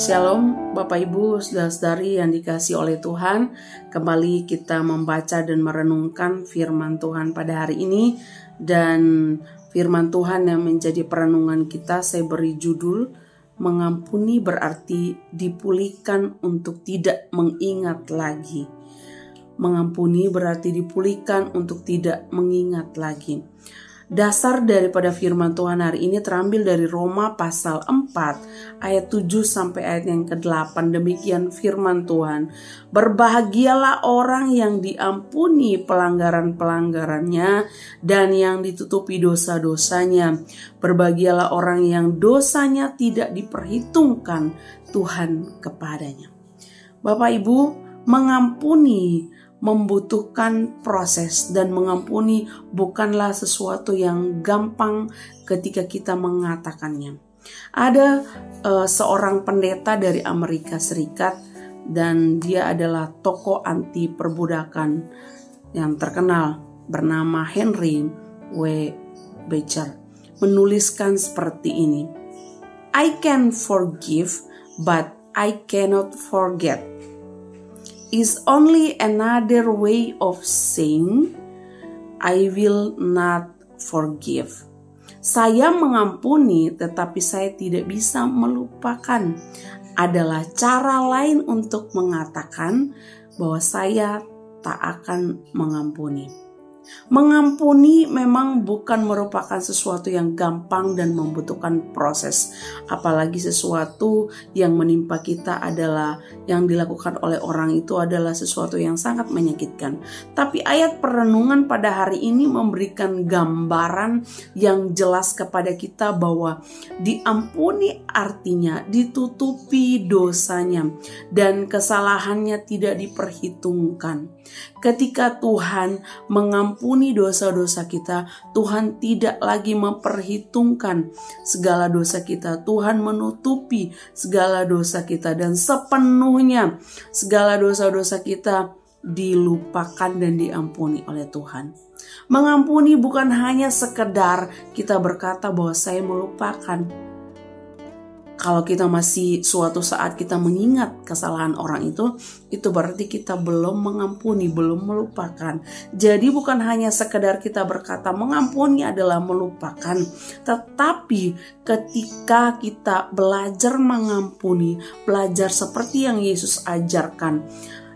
Shalom Bapak Ibu, saudara-saudari yang dikasihi oleh Tuhan. Kembali kita membaca dan merenungkan firman Tuhan pada hari ini. Dan firman Tuhan yang menjadi perenungan kita saya beri judul, mengampuni berarti dipulihkan untuk tidak mengingat lagi. Mengampuni berarti dipulihkan untuk tidak mengingat lagi. Dasar daripada firman Tuhan hari ini terambil dari Roma pasal 4 ayat 7 sampai ayat yang ke-8. Demikian firman Tuhan. Berbahagialah orang yang diampuni pelanggaran-pelanggarannya dan yang ditutupi dosa-dosanya. Berbahagialah orang yang dosanya tidak diperhitungkan Tuhan kepadanya. Bapak Ibu, mengampuni membutuhkan proses, dan mengampuni bukanlah sesuatu yang gampang ketika kita mengatakannya. Ada seorang pendeta dari Amerika Serikat, dan dia adalah tokoh anti perbudakan yang terkenal bernama Henry W. Beecher, menuliskan seperti ini. I can forgive, but I cannot forget. Is only another way of saying I will not forgive. Saya mengampuni tetapi saya tidak bisa melupakan. Adalah cara lain untuk mengatakan bahwa saya tak akan mengampuni. Mengampuni memang bukan merupakan sesuatu yang gampang dan membutuhkan proses. Apalagi sesuatu yang menimpa kita adalah yang dilakukan oleh orang itu adalah sesuatu yang sangat menyakitkan. Tapi ayat perenungan pada hari ini memberikan gambaran yang jelas kepada kita bahwa diampuni artinya ditutupi dosanya dan kesalahannya tidak diperhitungkan. Ketika Tuhan mengampuni dosa-dosa kita, Tuhan tidak lagi memperhitungkan segala dosa kita. Tuhan menutupi segala dosa kita dan sepenuhnya segala dosa-dosa kita dilupakan dan diampuni oleh Tuhan. Mengampuni bukan hanya sekedar kita berkata bahwa saya melupakan. Kalau kita masih suatu saat kita mengingat kesalahan orang itu berarti kita belum mengampuni, belum melupakan. Jadi bukan hanya sekedar kita berkata mengampuni adalah melupakan, tetapi ketika kita belajar mengampuni, belajar seperti yang Yesus ajarkan.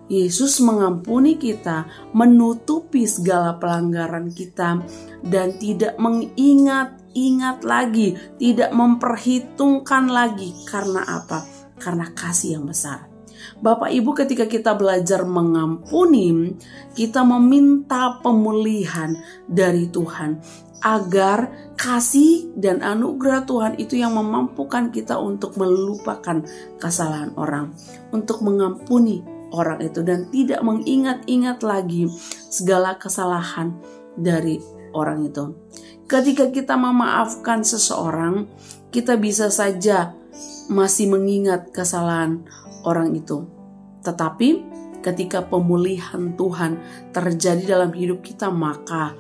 Yesus mengampuni kita, menutupi segala pelanggaran kita, dan tidak mengingat lagi, tidak memperhitungkan lagi. Karena apa? Karena kasih yang besar. Bapak Ibu, ketika kita belajar mengampuni, kita meminta pemulihan dari Tuhan, agar kasih dan anugerah Tuhan itu yang memampukan kita untuk melupakan kesalahan orang, untuk mengampuni orang itu dan tidak mengingat-ingat lagi segala kesalahan dari orang itu. Ketika kita memaafkan seseorang, kita bisa saja masih mengingat kesalahan orang itu. Tetapi ketika pemulihan Tuhan terjadi dalam hidup kita, maka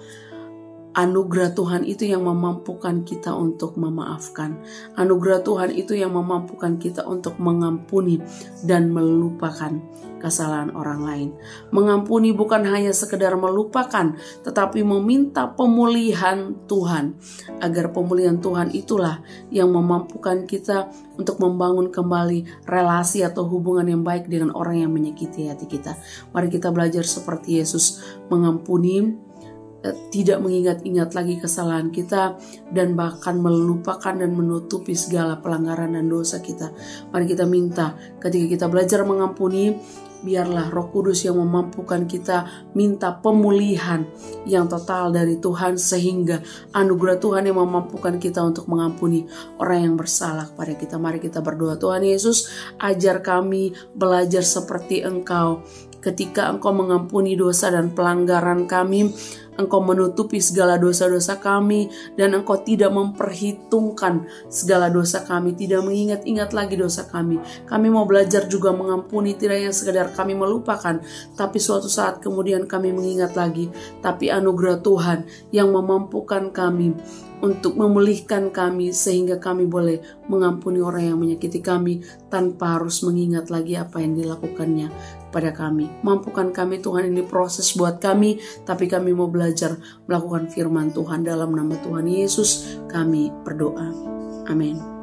anugerah Tuhan itu yang memampukan kita untuk memaafkan. Anugerah Tuhan itu yang memampukan kita untuk mengampuni dan melupakan kesalahan orang lain. Mengampuni bukan hanya sekedar melupakan, tetapi meminta pemulihan Tuhan. Agar pemulihan Tuhan itulah yang memampukan kita untuk membangun kembali relasi atau hubungan yang baik dengan orang yang menyakiti hati kita. Mari kita belajar seperti Yesus mengampuni, tidak mengingat-ingat lagi kesalahan kita, dan bahkan melupakan dan menutupi segala pelanggaran dan dosa kita. Mari kita minta ketika kita belajar mengampuni, biarlah Roh Kudus yang memampukan kita minta pemulihan yang total dari Tuhan, sehingga anugerah Tuhan yang memampukan kita untuk mengampuni orang yang bersalah kepada kita. Mari kita berdoa. Tuhan Yesus, ajar kami belajar seperti Engkau. Ketika Engkau mengampuni dosa dan pelanggaran kami, Engkau menutupi segala dosa-dosa kami, dan Engkau tidak memperhitungkan segala dosa kami, tidak mengingat-ingat lagi dosa kami. Kami mau belajar juga mengampuni, tidak yang sekadar kami melupakan, tapi suatu saat kemudian kami mengingat lagi. Tapi anugerah Tuhan yang memampukan kami untuk memulihkan kami, sehingga kami boleh mengampuni orang yang menyakiti kami tanpa harus mengingat lagi apa yang dilakukannya pada kami. Mampukan kami Tuhan, ini proses buat kami, tapi kami mau belajar melakukan firman Tuhan. Dalam nama Tuhan Yesus kami berdoa. Amin.